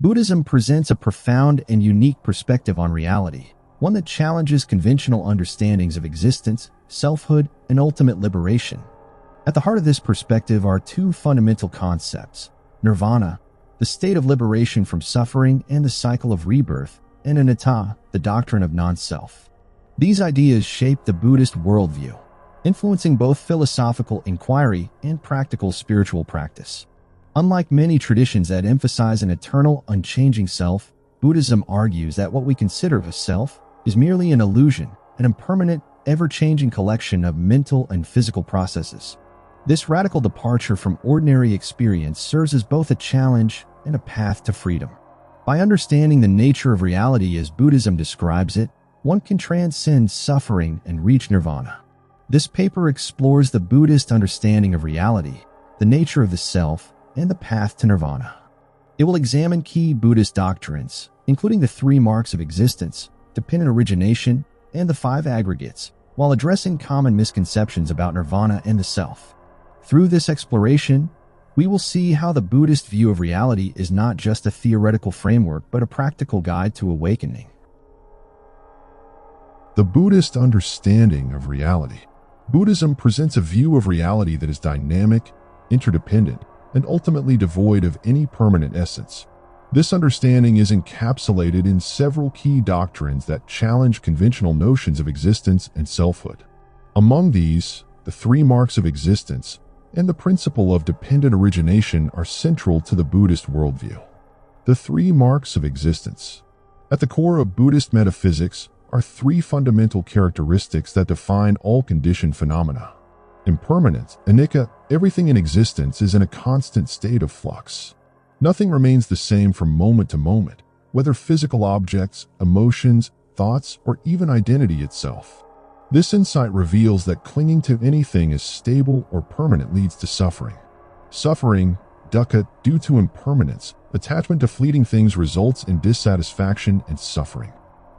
Buddhism presents a profound and unique perspective on reality, one that challenges conventional understandings of existence, selfhood, and ultimate liberation. At the heart of this perspective are two fundamental concepts: Nirvana, the state of liberation from suffering and the cycle of rebirth, and Anatta, the doctrine of non-self. These ideas shape the Buddhist worldview, influencing both philosophical inquiry and practical spiritual practice. Unlike many traditions that emphasize an eternal, unchanging self, Buddhism argues that what we consider a self is merely an illusion, an impermanent, ever-changing collection of mental and physical processes. This radical departure from ordinary experience serves as both a challenge and a path to freedom. By understanding the nature of reality as Buddhism describes it, one can transcend suffering and reach nirvana. This paper explores the Buddhist understanding of reality, the nature of the self, and the path to nirvana. It will examine key Buddhist doctrines, including the three marks of existence, dependent origination, and the five aggregates, while addressing common misconceptions about nirvana and the self. Through this exploration, we will see how the Buddhist view of reality is not just a theoretical framework but a practical guide to awakening. The Buddhist understanding of reality. Buddhism presents a view of reality that is dynamic, interdependent, and ultimately devoid of any permanent essence. This understanding is encapsulated in several key doctrines that challenge conventional notions of existence and selfhood. Among these, the three marks of existence and the principle of dependent origination are central to the Buddhist worldview. The three marks of existence. At the core of Buddhist metaphysics are three fundamental characteristics that define all conditioned phenomena. Impermanence, anicca, everything in existence is in a constant state of flux. Nothing remains the same from moment to moment, whether physical objects, emotions, thoughts, or even identity itself. This insight reveals that clinging to anything as stable or permanent leads to suffering. Suffering, dukkha, due to impermanence, attachment to fleeting things results in dissatisfaction and suffering.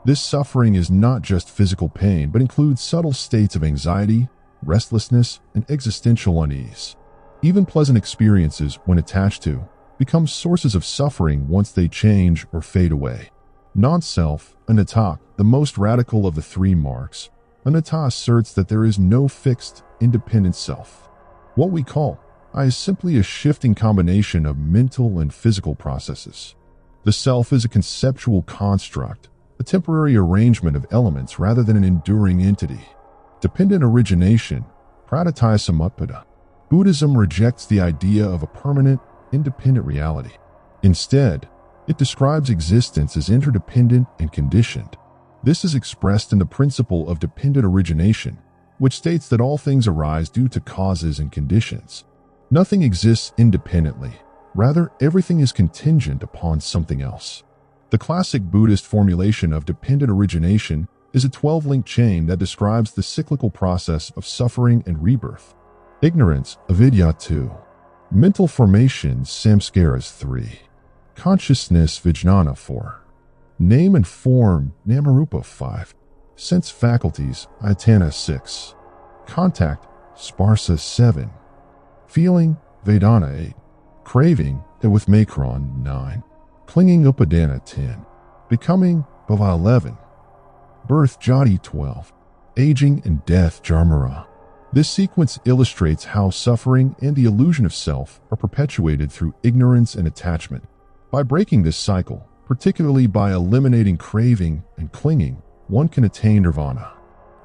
This suffering is not just physical pain, but includes subtle states of anxiety, restlessness, and existential unease. Even pleasant experiences, when attached to, become sources of suffering once they change or fade away. Non-self, Anatta, the most radical of the three marks. Anatta asserts that there is no fixed, independent self. What we call I is simply a shifting combination of mental and physical processes. The self is a conceptual construct, a temporary arrangement of elements rather than an enduring entity. Dependent origination, pratitya samutpada. Buddhism rejects the idea of a permanent, independent reality. Instead, it describes existence as interdependent and conditioned. This is expressed in the principle of dependent origination, which states that all things arise due to causes and conditions. Nothing exists independently. Rather, everything is contingent upon something else. The classic Buddhist formulation of dependent origination is a 12-link chain that describes the cyclical process of suffering and rebirth. Ignorance, avidya 2. Mental formations, samskaras 3. Consciousness, vijnana 4. Name and form, namarupa 5. Sense faculties, ayatana 6. Contact, sparsa 7. Feeling, vedana 8. Craving, with 9. Clinging, upadana 10. Becoming, bhava 11. Birth, jati 12. Aging and death, jarmara. This sequence illustrates how suffering and the illusion of self are perpetuated through ignorance and attachment. By breaking this cycle, particularly by eliminating craving and clinging, one can attain nirvana.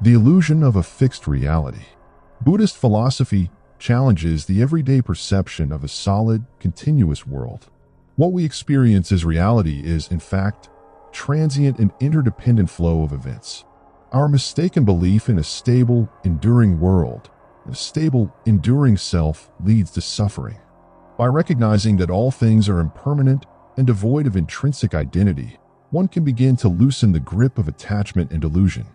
The illusion of a fixed reality. Buddhist philosophy challenges the everyday perception of a solid, continuous world. What we experience as reality is, in fact, transient and interdependent flow of events. Our mistaken belief in a stable, enduring world, and a stable, enduring self leads to suffering. By recognizing that all things are impermanent and devoid of intrinsic identity, one can begin to loosen the grip of attachment and delusion.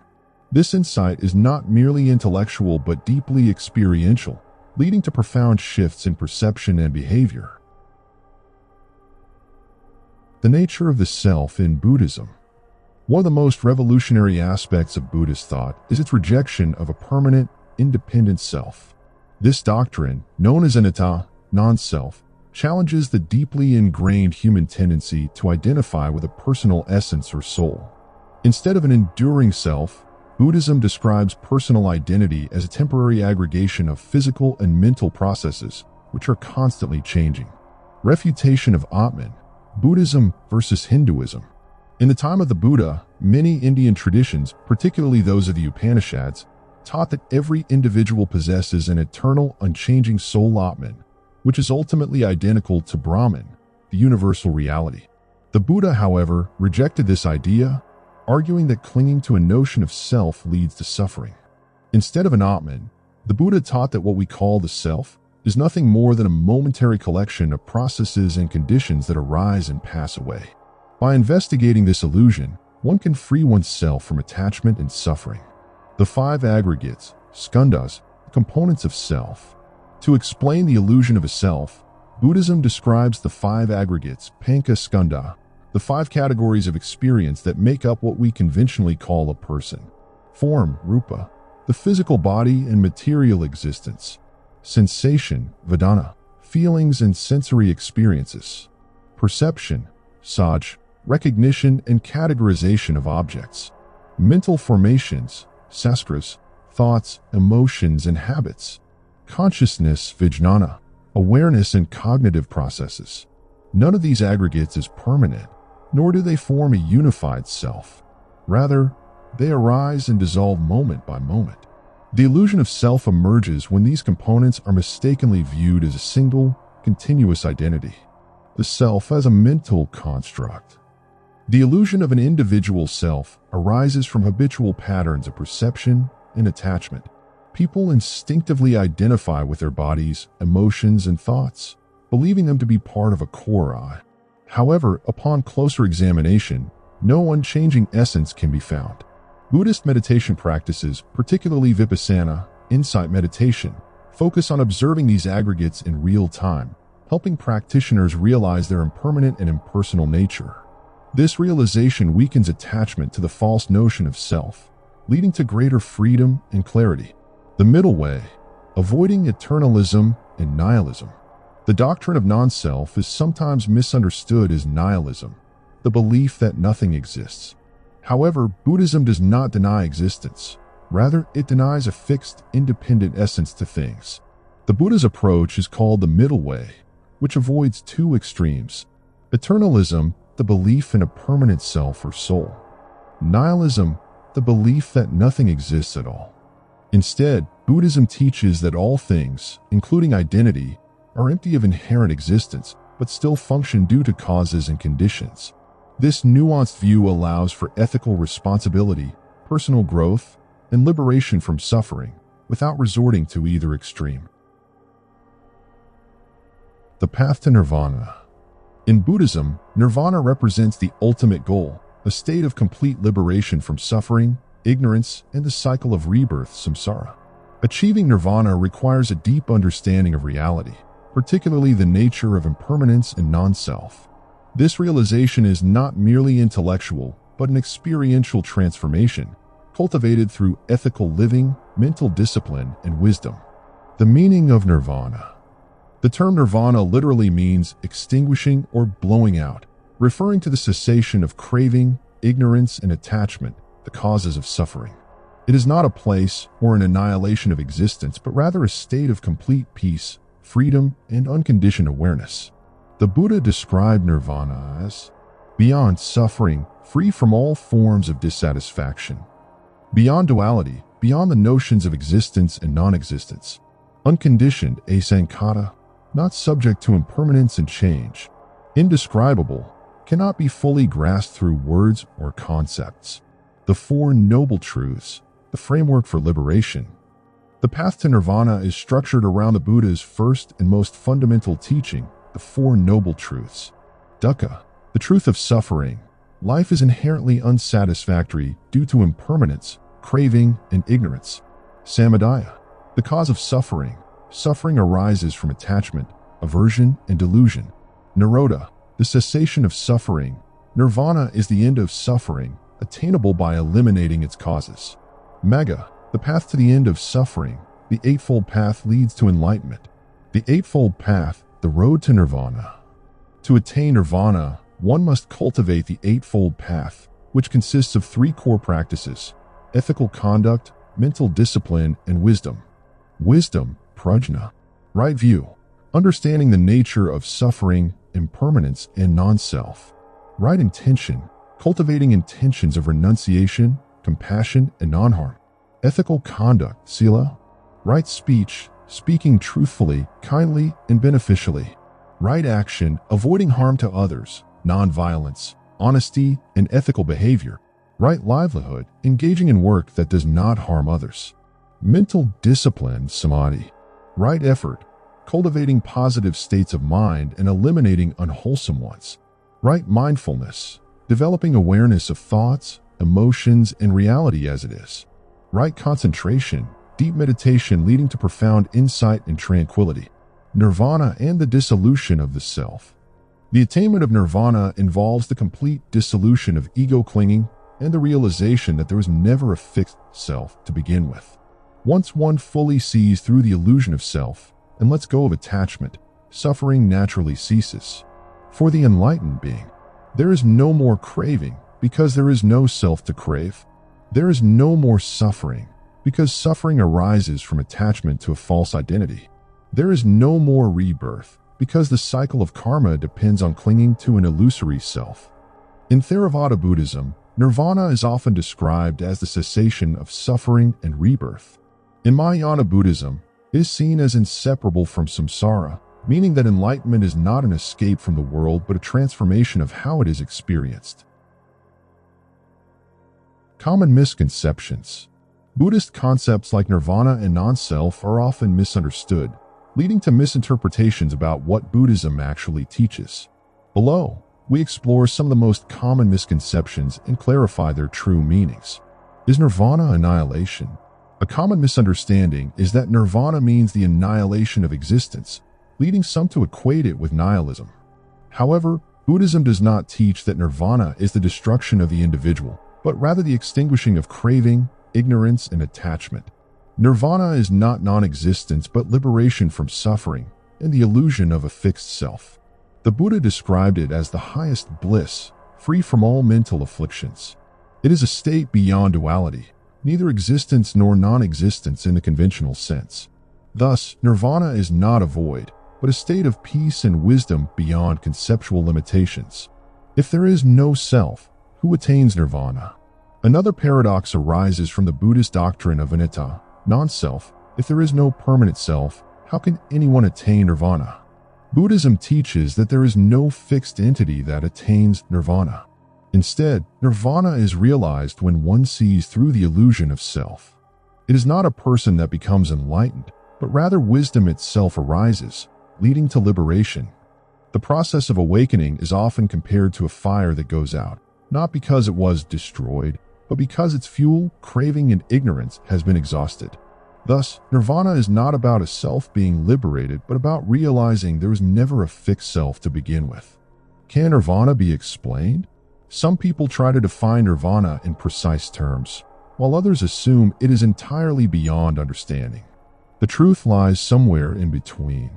This insight is not merely intellectual but deeply experiential, leading to profound shifts in perception and behavior. The nature of the self in Buddhism. One of the most revolutionary aspects of Buddhist thought is its rejection of a permanent, independent self. This doctrine, known as Anatta, non-self, challenges the deeply ingrained human tendency to identify with a personal essence or soul. Instead of an enduring self, Buddhism describes personal identity as a temporary aggregation of physical and mental processes which are constantly changing. Refutation of Atman, Buddhism versus Hinduism. In the time of the Buddha, many Indian traditions, particularly those of the Upanishads, taught that every individual possesses an eternal, unchanging soul Atman, which is ultimately identical to Brahman, the universal reality. The Buddha, however, rejected this idea, arguing that clinging to a notion of self leads to suffering. Instead of an Atman, the Buddha taught that what we call the self is nothing more than a momentary collection of processes and conditions that arise and pass away. By investigating this illusion, one can free oneself from attachment and suffering. The five aggregates, skandhas, the components of self. To explain the illusion of a self, Buddhism describes the five aggregates, panca skandha, the five categories of experience that make up what we conventionally call a person. Form, rupa, the physical body and material existence. Sensation, vedana, feelings and sensory experiences. Perception, saj, recognition and categorization of objects. Mental formations, sastras, thoughts, emotions and habits. Consciousness, vijnana, awareness and cognitive processes. None of these aggregates is permanent, nor do they form a unified self. Rather, they arise and dissolve moment by moment. The illusion of self emerges when these components are mistakenly viewed as a single, continuous identity. The self as a mental construct. The illusion of an individual self arises from habitual patterns of perception and attachment. People instinctively identify with their bodies, emotions, and thoughts, believing them to be part of a core I. However, upon closer examination, no unchanging essence can be found. Buddhist meditation practices, particularly vipassana, insight meditation, focus on observing these aggregates in real time, helping practitioners realize their impermanent and impersonal nature. This realization weakens attachment to the false notion of self, leading to greater freedom and clarity. The middle way, avoiding eternalism and nihilism. The doctrine of non-self is sometimes misunderstood as nihilism, the belief that nothing exists. However, Buddhism does not deny existence. Rather, it denies a fixed, independent essence to things. The Buddha's approach is called the middle way, which avoids two extremes. Eternalism, the belief in a permanent self or soul. Nihilism, the belief that nothing exists at all. Instead, Buddhism teaches that all things, including identity, are empty of inherent existence, but still function due to causes and conditions. This nuanced view allows for ethical responsibility, personal growth, and liberation from suffering, without resorting to either extreme. The path to Nirvana. In Buddhism, Nirvana represents the ultimate goal, a state of complete liberation from suffering, ignorance, and the cycle of rebirth, samsara. Achieving Nirvana requires a deep understanding of reality, particularly the nature of impermanence and non-self. This realization is not merely intellectual, but an experiential transformation, cultivated through ethical living, mental discipline, and wisdom. The meaning of Nirvana. The term Nirvana literally means extinguishing or blowing out, referring to the cessation of craving, ignorance, and attachment, the causes of suffering. It is not a place or an annihilation of existence, but rather a state of complete peace, freedom, and unconditioned awareness. The Buddha described Nirvana as beyond suffering, free from all forms of dissatisfaction, beyond duality, beyond the notions of existence and non-existence, unconditioned, asankata, not subject to impermanence and change, indescribable, cannot be fully grasped through words or concepts. The Four Noble Truths, the framework for liberation. The path to Nirvana is structured around the Buddha's first and most fundamental teaching, the Four Noble Truths. Dukkha, the truth of suffering. Life is inherently unsatisfactory due to impermanence, craving, and ignorance. Samadaya, the cause of suffering. Suffering arises from attachment, aversion, and delusion. Nirodha, the cessation of suffering. Nirvana is the end of suffering, attainable by eliminating its causes. Magga, the path to the end of suffering. The Eightfold Path leads to enlightenment. The Eightfold Path, The road to Nirvana. To attain Nirvana, one must cultivate the Eightfold Path, which consists of 3 core practices: ethical conduct, mental discipline, and wisdom. Wisdom, prajna, right view, understanding the nature of suffering, impermanence, and non-self. Right intention, cultivating intentions of renunciation, compassion, and non-harm. Ethical conduct, sila, right speech, speaking truthfully, kindly, and beneficially. Right action, avoiding harm to others, non-violence, honesty, and ethical behavior. Right livelihood, engaging in work that does not harm others. Mental discipline, samadhi, right effort, cultivating positive states of mind and eliminating unwholesome ones. Right mindfulness, developing awareness of thoughts, emotions, and reality as it is. Right concentration, deep meditation leading to profound insight and tranquility. Nirvana and the dissolution of the self. The attainment of nirvana involves the complete dissolution of ego clinging and the realization that there is never a fixed self to begin with. Once one fully sees through the illusion of self and lets go of attachment, suffering naturally ceases. For the enlightened being, there is no more craving because there is no self to crave. There is no more suffering because suffering arises from attachment to a false identity. There is no more rebirth because the cycle of karma depends on clinging to an illusory self. In Theravada Buddhism, nirvana is often described as the cessation of suffering and rebirth. In Mahayana Buddhism, it is seen as inseparable from samsara, meaning that enlightenment is not an escape from the world but a transformation of how it is experienced. Common misconceptions. Buddhist concepts like nirvana and non-self are often misunderstood, leading to misinterpretations about what Buddhism actually teaches. Below, we explore some of the most common misconceptions and clarify their true meanings. Is nirvana annihilation? A common misunderstanding is that nirvana means the annihilation of existence, leading some to equate it with nihilism. However, Buddhism does not teach that nirvana is the destruction of the individual, but rather the extinguishing of craving, ignorance, and attachment. Nirvana is not non-existence but liberation from suffering and the illusion of a fixed self. The Buddha described it as the highest bliss, free from all mental afflictions. It is a state beyond duality, neither existence nor non-existence in the conventional sense. Thus, nirvana is not a void, but a state of peace and wisdom beyond conceptual limitations. If there is no self, who attains nirvana? Another paradox arises from the Buddhist doctrine of anatta, non-self. If there is no permanent self, how can anyone attain nirvana? Buddhism teaches that there is no fixed entity that attains nirvana. Instead, nirvana is realized when one sees through the illusion of self. It is not a person that becomes enlightened, but rather wisdom itself arises, leading to liberation. The process of awakening is often compared to a fire that goes out, not because it was destroyed, but because its fuel, craving, and ignorance has been exhausted. Thus, nirvana is not about a self being liberated, but about realizing there was never a fixed self to begin with. Can nirvana be explained? Some people try to define nirvana in precise terms, while others assume it is entirely beyond understanding. The truth lies somewhere in between.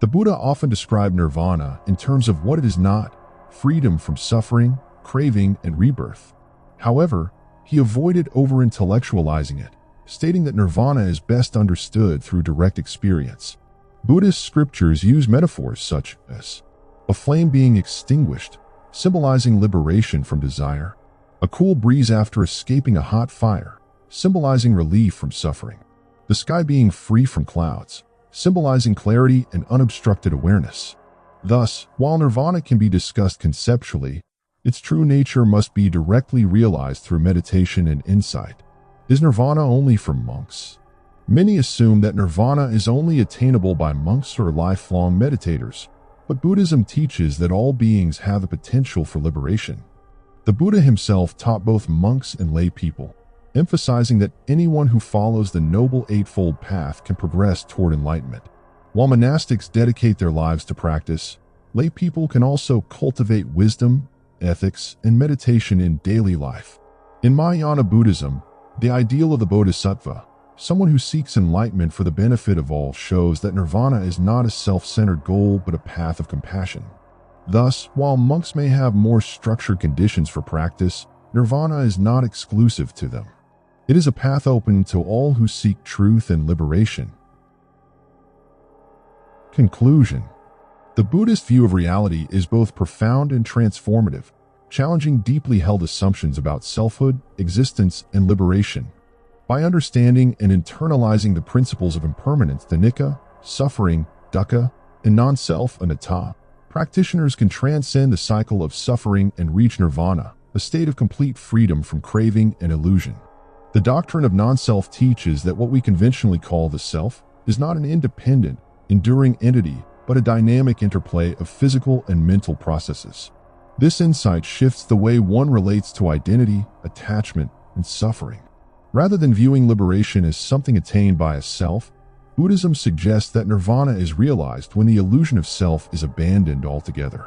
The Buddha often described nirvana in terms of what it is not: freedom from suffering, craving, and rebirth. However, he avoided over-intellectualizing it, stating that nirvana is best understood through direct experience. Buddhist scriptures use metaphors such as a flame being extinguished, symbolizing liberation from desire; a cool breeze after escaping a hot fire, symbolizing relief from suffering; the sky being free from clouds, symbolizing clarity and unobstructed awareness. Thus, while nirvana can be discussed conceptually, its true nature must be directly realized through meditation and insight. Is nirvana only for monks? Many assume that nirvana is only attainable by monks or lifelong meditators, but Buddhism teaches that all beings have the potential for liberation. The Buddha himself taught both monks and lay people, emphasizing that anyone who follows the Noble Eightfold Path can progress toward enlightenment. While monastics dedicate their lives to practice, lay people can also cultivate wisdom, ethics, and meditation in daily life. In Mahayana Buddhism, the ideal of the Bodhisattva, Someone who seeks enlightenment for the benefit of all shows that nirvana is not a self-centered goal but a path of compassion. Thus, while monks may have more structured conditions for practice, nirvana is not exclusive to them. It is a path open to all who seek truth and liberation. Conclusion. The Buddhist view of reality is both profound and transformative, challenging deeply held assumptions about selfhood, existence, and liberation. By understanding and internalizing the principles of impermanence, anicca, suffering, dukkha, and non-self, anatta, practitioners can transcend the cycle of suffering and reach nirvana, a state of complete freedom from craving and illusion. The doctrine of non-self teaches that what we conventionally call the self is not an independent, enduring entity, but a dynamic interplay of physical and mental processes. This insight shifts the way one relates to identity, attachment, and suffering. Rather than viewing liberation as something attained by a self, Buddhism suggests that nirvana is realized when the illusion of self is abandoned altogether.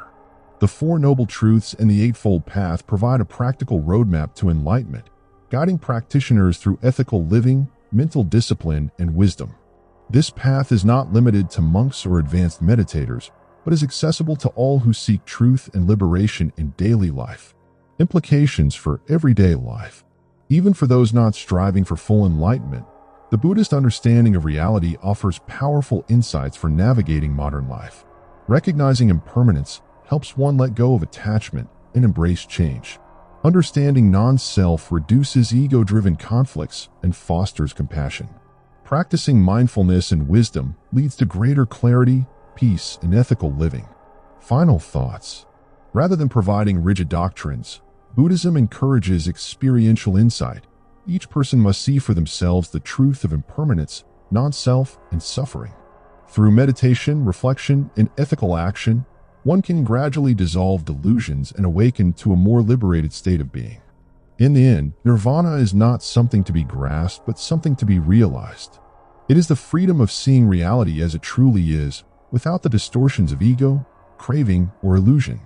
The Four Noble Truths and the Eightfold Path provide a practical roadmap to enlightenment, guiding practitioners through ethical living, mental discipline, and wisdom. This path is not limited to monks or advanced meditators, but is accessible to all who seek truth and liberation in daily life. Implications for everyday life. Even for those not striving for full enlightenment, the Buddhist understanding of reality offers powerful insights for navigating modern life. Recognizing impermanence helps one let go of attachment and embrace change. Understanding non-self reduces ego-driven conflicts and fosters compassion. Practicing mindfulness and wisdom leads to greater clarity, peace, and ethical living. Final thoughts. Rather than providing rigid doctrines, Buddhism encourages experiential insight. Each person must see for themselves the truth of impermanence, non-self, and suffering. Through meditation, reflection, and ethical action, one can gradually dissolve delusions and awaken to a more liberated state of being. In the end, nirvana is not something to be grasped, but something to be realized. It is the freedom of seeing reality as it truly is, without the distortions of ego, craving, or illusion.